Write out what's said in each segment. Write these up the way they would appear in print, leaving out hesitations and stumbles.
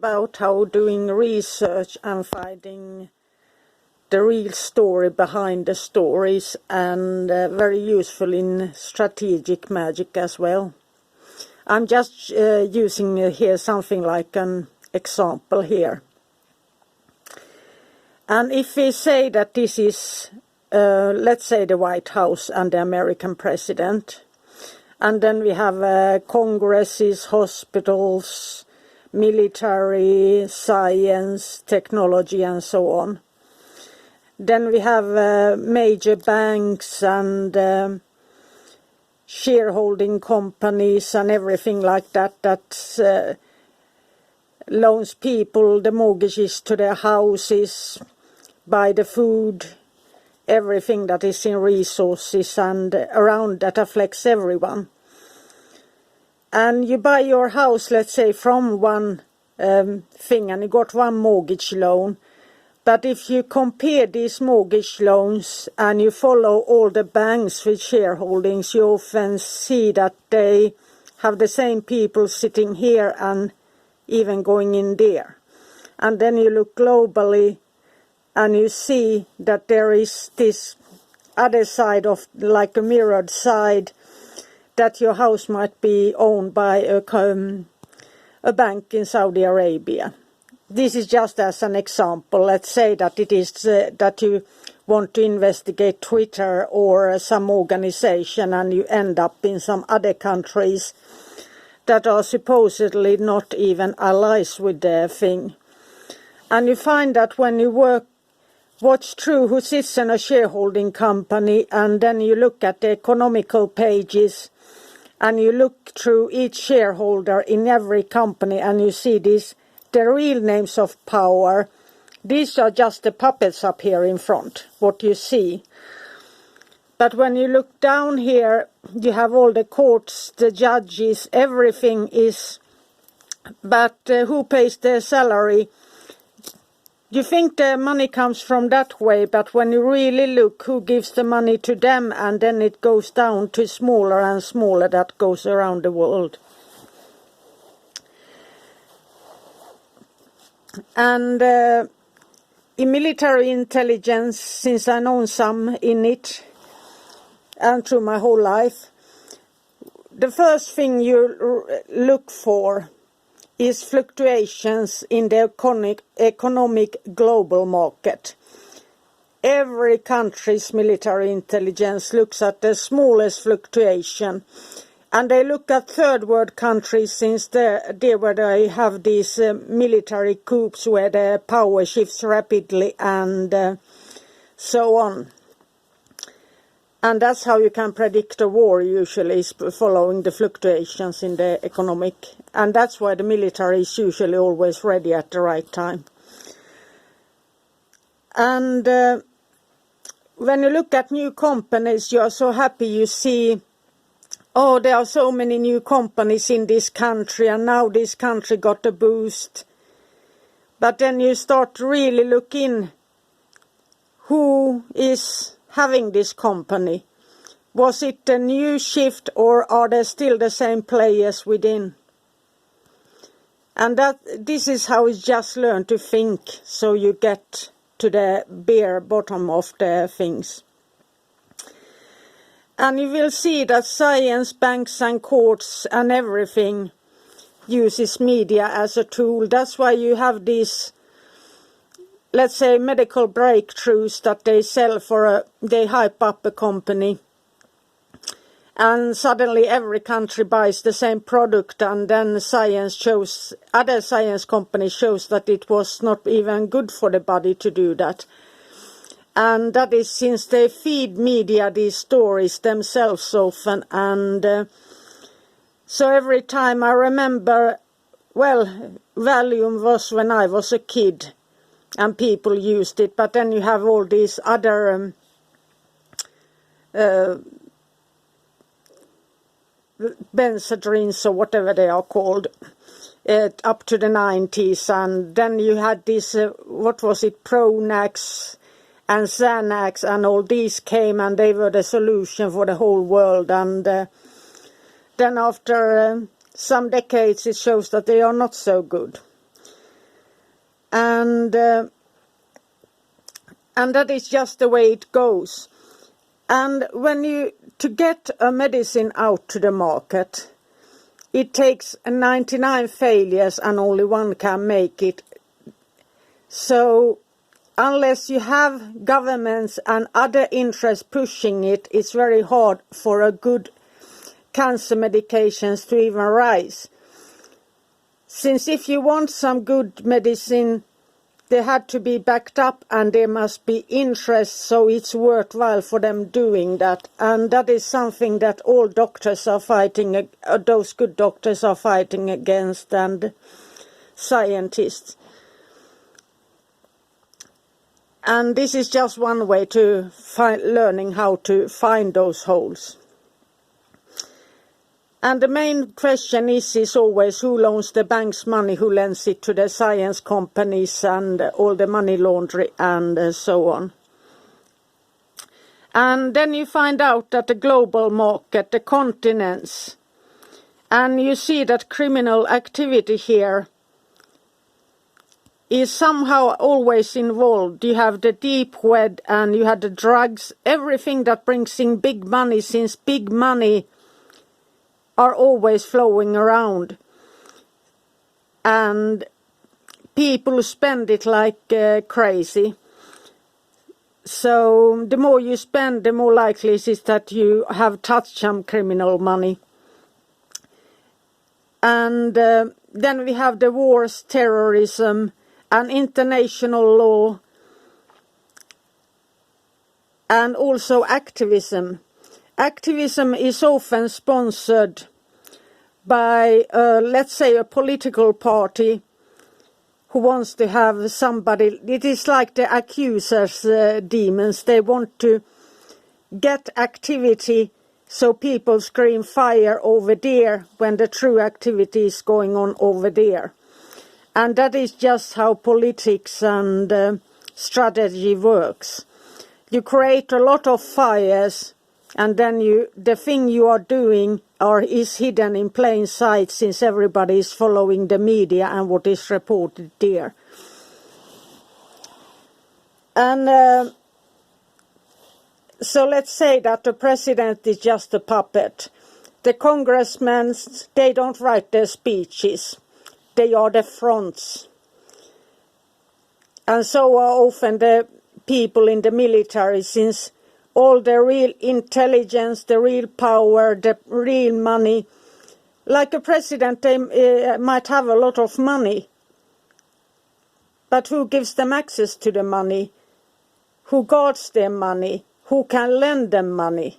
about how doing research and finding the real story behind the stories, and very useful in strategic magic as well. I'm just using here something like an example here. And if we say that this is, let's say, the White House and the American president, and then we have congresses, hospitals, military, science, technology, and so on. Then we have major banks and shareholding companies and everything like that that loans people the mortgages to their houses, buy the food, everything that is in resources and around that affects everyone. And you buy your house, let's say, from one thing, and you got one mortgage loan. But if you compare these mortgage loans and you follow all the banks with shareholdings, you often see that they have the same people sitting here and even going in there. And then you look globally and you see that there is this other side of, like a mirrored side, that your house might be owned by a bank in Saudi Arabia. This is just as an example. Let's say that it is that you want to investigate Twitter or some organization and you end up in some other countries that are supposedly not even allies with their thing. And you find that when you watch through who sits in a shareholding company, and then you look at the economical pages and you look through each shareholder in every company and you see these the real names of power. These are just the puppets up here in front, what you see. But when you look down here, you have all the courts, the judges, everything is. But who pays their salary? You think the money comes from that way, but when you really look who gives the money to them, and then it goes down to smaller and smaller that goes around the world. And in military intelligence, since I know some in it and through my whole life, the first thing you look for is fluctuations in the economic global market. Every country's military intelligence looks at the smallest fluctuation. And they look at third world countries, since there where they have these military coups where the power shifts rapidly and so on. And that's how you can predict a war usually, is following the fluctuations in the economic. And that's why the military is usually always ready at the right time. And when you look at new companies, you are so happy you see, oh, there are so many new companies in this country, and now this country got a boost. But then you start to really look in who is having this company. Was it a new shift, or are there still the same players within? And this is how you just learn to think, so you get to the bare bottom of the things. And you will see that science, banks and courts and everything uses media as a tool. That's why you have these, let's say, medical breakthroughs that they sell they hype up a company. And suddenly every country buys the same product, and then other science companies shows that it was not even good for the body to do that. And that is since they feed media these stories themselves often. And so every time I remember, well, Valium was when I was a kid and people used it. But then you have all these other Benzedrines or whatever they are called, up to the 90s. And then you had this, what was it, Pronax and Xanax, and all these came, and they were the solution for the whole world. And then after some decades it shows that they are not so good. and that is just the way it goes. And to get a medicine out to the market, it takes 99 failures and only one can make it. So unless you have governments and other interests pushing it, it's very hard for a good cancer medications to even rise. Since if you want some good medicine, they had to be backed up and there must be interest, so it's worthwhile for them doing that. And that is something that all doctors are fighting, those good doctors are fighting against, and scientists. And this is just one way to learning how to find those holes. And the main question is always who loans the bank's money, who lends it to the science companies and all the money laundering and so on. And then you find out that the global market, the continents, and you see that criminal activity here is somehow always involved. You have the deep web and you have the drugs, everything that brings in big money, since big money are always flowing around. And people spend it like crazy. So the more you spend, the more likely it is that you have touched some criminal money. And then we have the wars, terrorism, and international law, and also activism. Activism is often sponsored by, let's say, a political party who wants to have somebody. It is like the accusers' demons. They want to get activity so people scream fire over there when the true activity is going on over there. And that is just how politics and strategy works. You create a lot of fires, and then the thing you are doing is hidden in plain sight, since everybody is following the media and what is reported there. And so let's say that the president is just a puppet. The congressmen, they don't write their speeches. They are the fronts. And so are often the people in the military, since all the real intelligence, the real power, the real money. Like a president, they might have a lot of money. But who gives them access to the money? Who guards their money? Who can lend them money?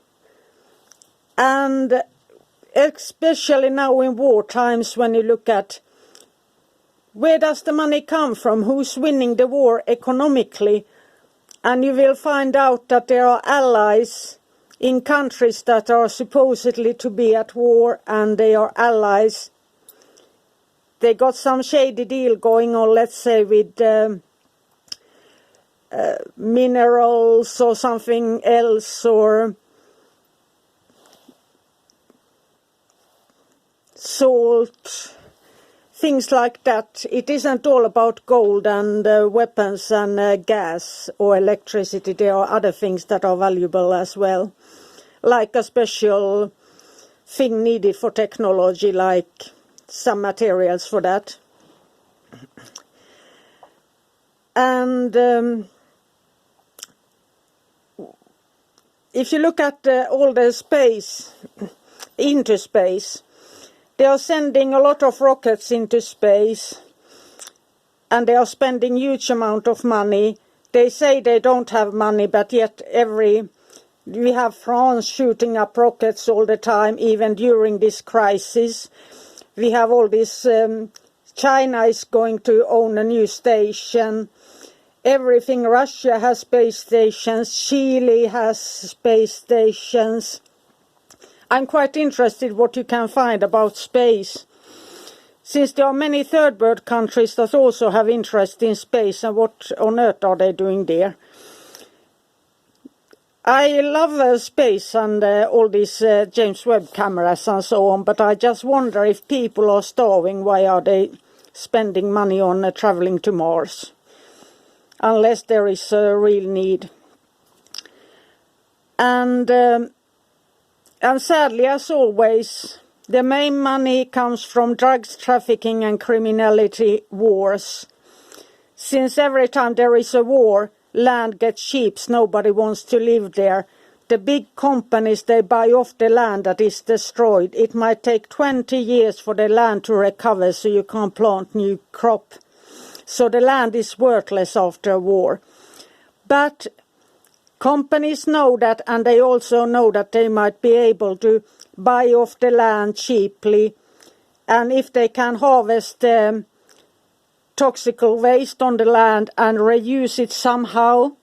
And especially now in war times, when you look at where does the money come from? Who's winning the war economically? And you will find out that there are allies in countries that are supposedly to be at war, and they are allies. They got some shady deal going on, let's say, with minerals or something else, or salt, things like that. It isn't all about gold and weapons and gas or electricity. There are other things that are valuable as well, like a special thing needed for technology, like some materials for that. And if you look at all the space, into space, they are sending a lot of rockets into space, and they are spending huge amount of money. They say they don't have money, but yet we have France shooting up rockets all the time, even during this crisis. We have all this, China is going to own a new station. Everything, Russia has space stations, Chile has space stations. I'm quite interested what you can find about space, since there are many third world countries that also have interest in space, and what on earth are they doing there? I love space and all these James Webb cameras and so on, but I just wonder if people are starving, why are they spending money on traveling to Mars, unless there is a real need. And sadly, as always, the main money comes from drugs trafficking and criminality wars. Since every time there is a war, land gets cheap, nobody wants to live there. The big companies, they buy off the land that is destroyed. It might take 20 years for the land to recover, so you can't plant new crop. So the land is worthless after a war. But companies know that, and they also know that they might be able to buy off the land cheaply. And if they can harvest toxic waste on the land and reuse it somehow,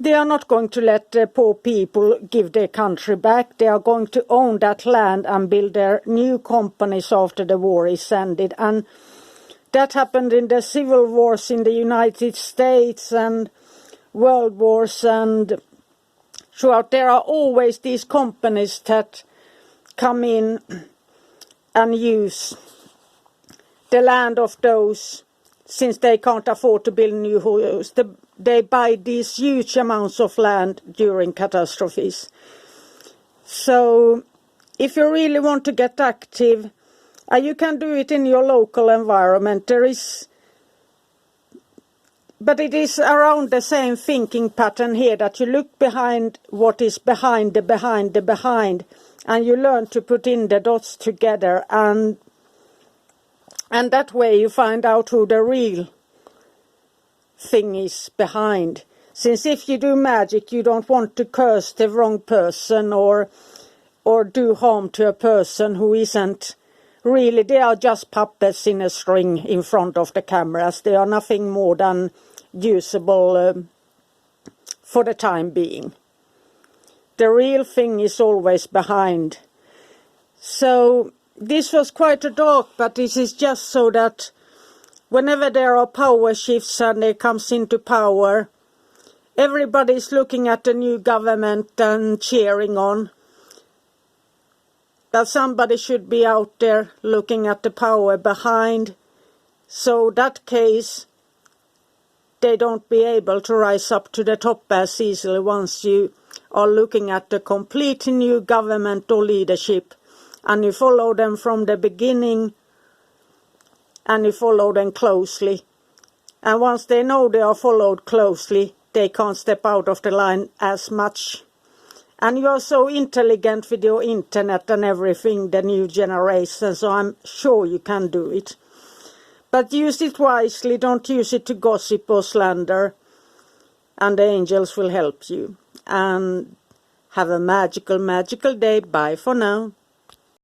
they are not going to let the poor people give their country back. They are going to own that land and build their new companies after the war is ended. And that happened in the civil wars in the United States and world wars, and throughout there are always these companies that come in and use the land of those, since they can't afford to build new homes. They buy these huge amounts of land during catastrophes. So if you really want to get active, you can do it in your local environment. But it is around the same thinking pattern here, that you look behind what is behind the behind, and you learn to put in the dots together, and that way you find out who the real thing is behind. Since if you do magic, you don't want to curse the wrong person or do harm to a person who isn't really, they are just puppets in a string in front of the cameras. They are nothing more than usable for the time being. The real thing is always behind. So this was quite a dark, but this is just so that whenever there are power shifts and it comes into power, everybody's looking at the new government and cheering on. That somebody should be out there looking at the power behind. So that case, they don't be able to rise up to the top as easily once you are looking at the completely new government or leadership, and you follow them from the beginning and you follow them closely. And once they know they are followed closely, they can't step out of the line as much. And you are so intelligent with your internet and everything, the new generation, so I'm sure you can do it. But use it wisely, don't use it to gossip or slander, and the angels will help you. And have a magical, magical day. Bye for now.